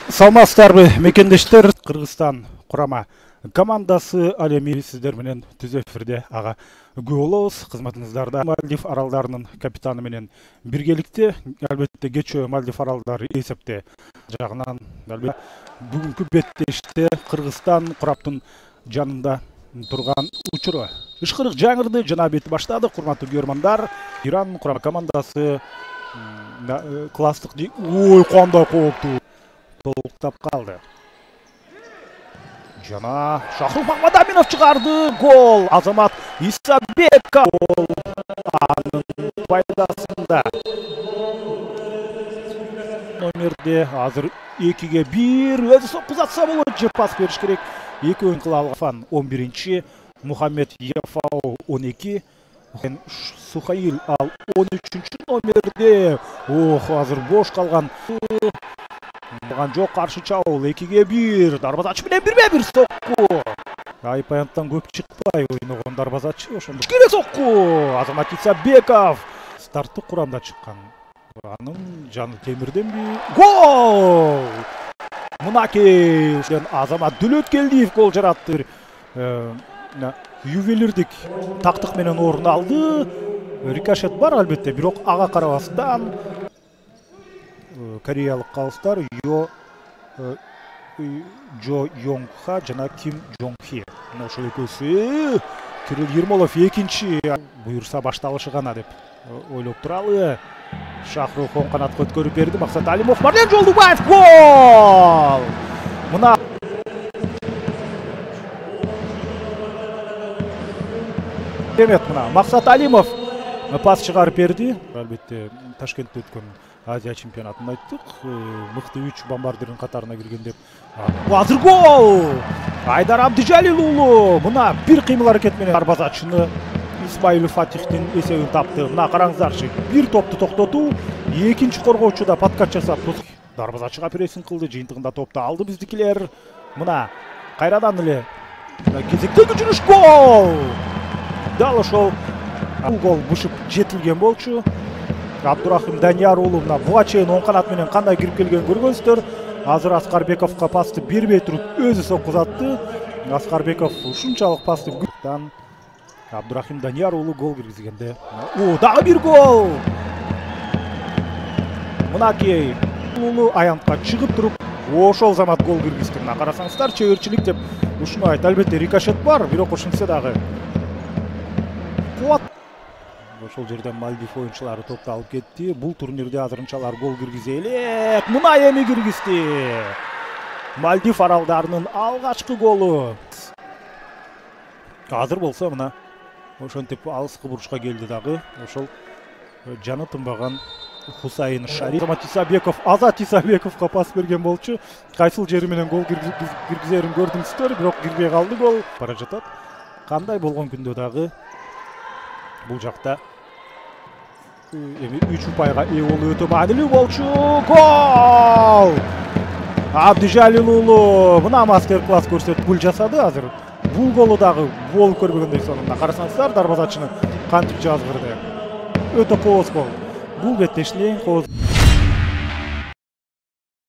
Саламатсыздарбы мекендештер, Кыргызстан курама командасы ал эми сиздер менен түз эфирде ага күбө болобуз. Кызматыңыздарда Мальдив аралдарынын капитаны менен биргеликте. Албетте кечөө Мальдив аралдары эсепте жагынан бүгүнкү беттеште Кыргызстан кураптын жанында турган учуру ышкырык жаңырды жана бети баштады. Курматтуу көрөрмандар, Иран курама командасы класстык ой кандай кооптуу толуктап калды. Жана Шахрух Мамадаминов чыгарды. Гол Азамат Исабеков. Гол анын пайдасында. Номерде азыр 2-1 өзү соккузатса болот. Же пас бериш керек. Эки оюн кыла алган 11-чи, Мухаммед Яфау 12, Сухаил ал 13-чү номерде. Азыр бош калган. Жок, каршы чабуул 2-1. Дарбазачы менен 1-1 сокку. Айпаянттан көп чыкпай ойногон дарбазачы ошондо керек сокку. Азамат Исабеков старттык курамда чыккан. Анын жаны темирденби? Гол! Мынаки Азамат Дүлөткелдиев гол жаратты. Ювелирдик тактык менен орун алды. Рикошет бар албетте, бирок ага карабастан кореялык калыстар Джо Йонгха жана Ким Жонгхи. Ошол экөөсү Кирилл Ермолов экинчи буюрса башталышы гана деп ойлоп туралы. Шахрух оң канатка өткөрүп берди. Максат Алимов Марлен Жолдубаев гол! Мына Максат Алимов пас чыгарып берди. Албетте Ташкентте өткөн Азия чемпионатын айттык. Мыкты 3 бомбардирдин катарына кирген деп. Азыр гол! Айдар Абдыжалил уулу мына бир кыймыл аракет менен дарбазачыны Исмаил Фатихтин эсебин тапты. Мына караңыздарчы, бир топту токтотуу, экинчи коргоочу да подкат жасап дарбазачыга прессинг кылды, жыйынтыгында топту алды биздикилер. Мына кайрадан эле кезектеги жүрүш гол! Дал ошол гол бушуп жетилген болчу. Абдурахим Данияр уулу мына буга чейин оң канат менен кандай кирип келген көргөнсүздөр. Азыр Аскарбековго пасты бербей туруп өзү соккузатты. Аскарбеков ушунчалык пасты күттан Абдурахим Данияр уулу гол киргизгенде. Дагы бир гол! Мынаки уулу аянтка чыгып туруп ошол замат гол киргизди. Мына карасаңыздар, чеберчилик деп ушуну айт. Албетте рикошет бар, бирок ошентсе дагы кубат. Ошол жерден Мальдив оюнчулары топту алып кетти. Бул турнирде азырынчалар гол киргизе элек. Мына эми киргизди. Мальдив аралдарынын алгачкы голу. Азыр болсо мына ошентип алыскы бурушка келди дагы. Ошол жаны тынбаган Хусайын Шариф. Азат Исабековго пас берген болчу. Кайсыл жери менен гол киргизерин көрдүңүздөр, бирок кирбей калды гол. Бара жатат. Кандай болгон күндө дагы бул жакта эми 3 упайга ээ болуу өтө маанилүү болчу. Гол! Абдыжалил уулу мына мастер-класс көрсөтүп гол жасады. Азыр бул голу дагы гол көрбөгөндөй сонунда. Карасаңыздар, дарбазачыны кантип жазгырды. Өтө кооз гол. Бул беттештин эң кооз